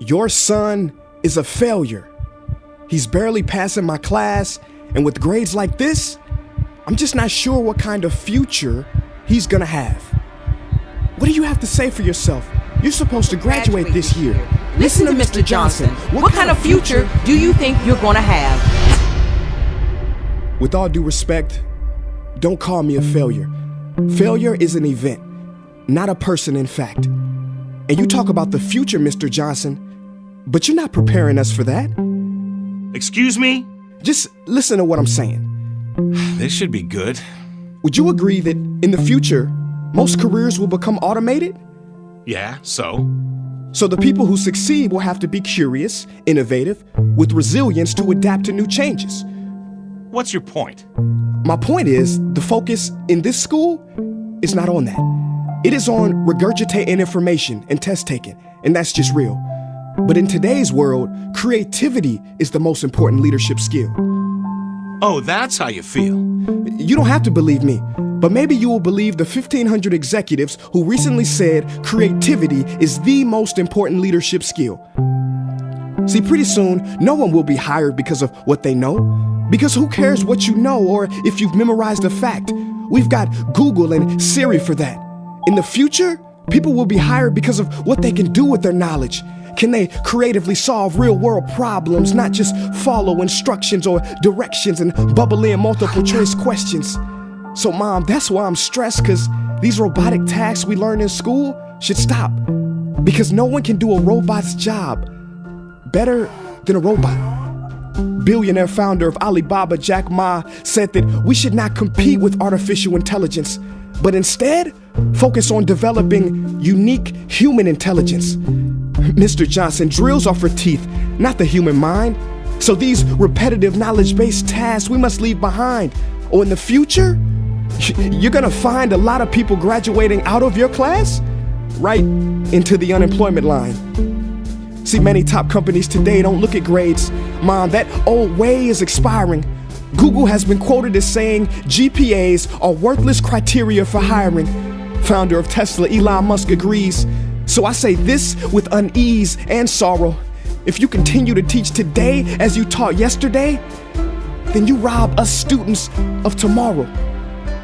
Your son is a failure. He's barely passing my class, and with grades like this, I'm just not sure what kind of future he's gonna have. What do you have to say for yourself? You're supposed to graduate this year. Listen to Mr. Johnson. What kind of future do you think you're gonna have? With all due respect, don't call me a failure. Failure is an event, not a person, in fact. And you talk about the future, Mr. Johnson, but you're not preparing us for that. Excuse me? Just listen to what I'm saying. This should be good. Would you agree that in the future, most careers will become automated? Yeah, so? So the people who succeed will have to be curious, innovative, with resilience to adapt to new changes. What's your point? My point is, the focus in this school is not on that. It is on regurgitating information and test taking, and that's just real. But in today's world, creativity is the most important leadership skill. Oh, that's how you feel. You don't have to believe me, but maybe you will believe the 1,500 executives who recently said creativity is the most important leadership skill. See, pretty soon, no one will be hired because of what they know. Because who cares what you know or if you've memorized a fact? We've got Google and Siri for that. In the future, people will be hired because of what they can do with their knowledge. Can they creatively solve real-world problems, not just follow instructions or directions and bubble in multiple choice questions? So, Mom, that's why I'm stressed, because these robotic tasks we learn in school should stop. Because no one can do a robot's job better than a robot. Billionaire founder of Alibaba, Jack Ma, said that we should not compete with artificial intelligence, but instead focus on developing unique human intelligence. Mr. Johnson, drills are for teeth, not the human mind. So these repetitive knowledge-based tasks we must leave behind. Or in the future, you're gonna find a lot of people graduating out of your class right into the unemployment line. See, many top companies today don't look at grades. Mom, that old way is expiring. Google has been quoted as saying GPAs are worthless criteria for hiring. Founder of Tesla, Elon Musk, agrees. So I say this with unease and sorrow. If you continue to teach today as you taught yesterday, then you rob us students of tomorrow.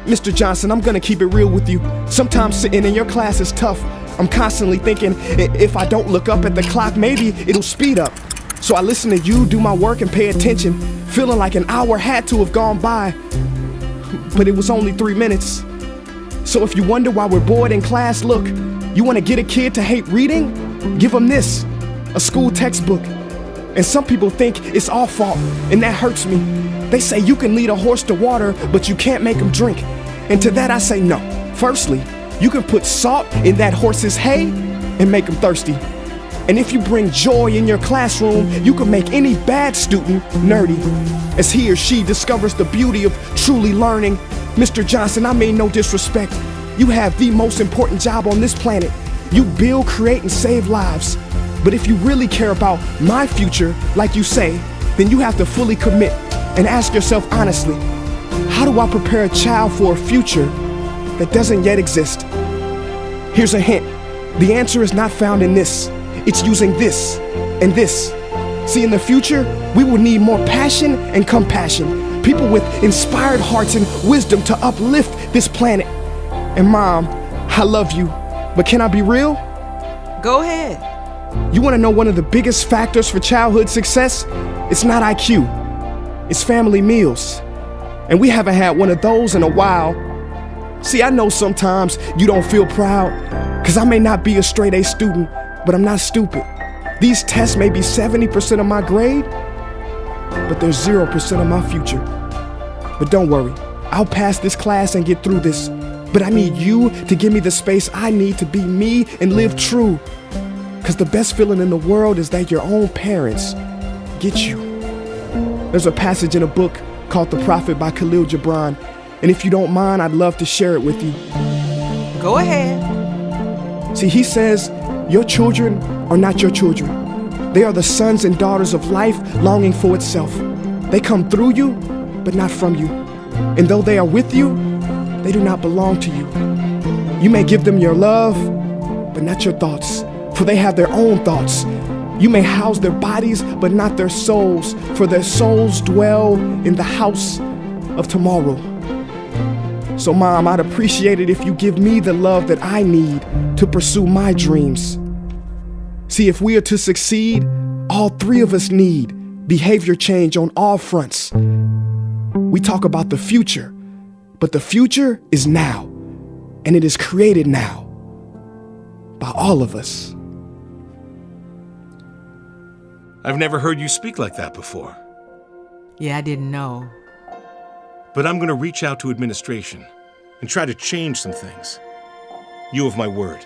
Mr. Johnson, I'm gonna keep it real with you. Sometimes sitting in your class is tough. I'm constantly thinking, if I don't look up at the clock, maybe it'll speed up. So I listen to you do my work and pay attention, feeling like an hour had to have gone by. But it was only 3 minutes. So if you wonder why we're bored in class, look, you wanna get a kid to hate reading? Give them this, a school textbook. And some people think it's our fault, and that hurts me. They say you can lead a horse to water, but you can't make him drink. And to that I say no. Firstly, you can put salt in that horse's hay and make him thirsty. And if you bring joy in your classroom, you can make any bad student nerdy as he or she discovers the beauty of truly learning. Mr. Johnson, I mean no disrespect. You have the most important job on this planet. You build, create, and save lives. But if you really care about my future, like you say, then you have to fully commit and ask yourself honestly, how do I prepare a child for a future that doesn't yet exist? Here's a hint. The answer is not found in this. It's using this and this. See, in the future, we will need more passion and compassion. People with inspired hearts and wisdom to uplift this planet. And Mom, I love you, but can I be real? Go ahead. You want to know one of the biggest factors for childhood success? It's not IQ. It's family meals. And we haven't had one of those in a while. See, I know sometimes you don't feel proud, because I may not be a straight A student, but I'm not stupid. These tests may be 70% of my grade, but they're 0% of my future. But don't worry, I'll pass this class and get through this. But I need you to give me the space I need to be me and live true. Because the best feeling in the world is that your own parents get you. There's a passage in a book called The Prophet by Khalil Gibran. And if you don't mind, I'd love to share it with you. Go ahead. See, he says, your children are not your children. They are the sons and daughters of life longing for itself. They come through you, but not from you. And though they are with you, they do not belong to you. You may give them your love, but not your thoughts, for they have their own thoughts. You may house their bodies, but not their souls, for their souls dwell in the house of tomorrow. So, Mom, I'd appreciate it if you give me the love that I need to pursue my dreams. See, if we are to succeed, all three of us need behavior change on all fronts. We talk about the future, but the future is now, and it is created now by all of us. I've never heard you speak like that before. Yeah, I didn't know. But I'm gonna reach out to administration and try to change some things. You have my word.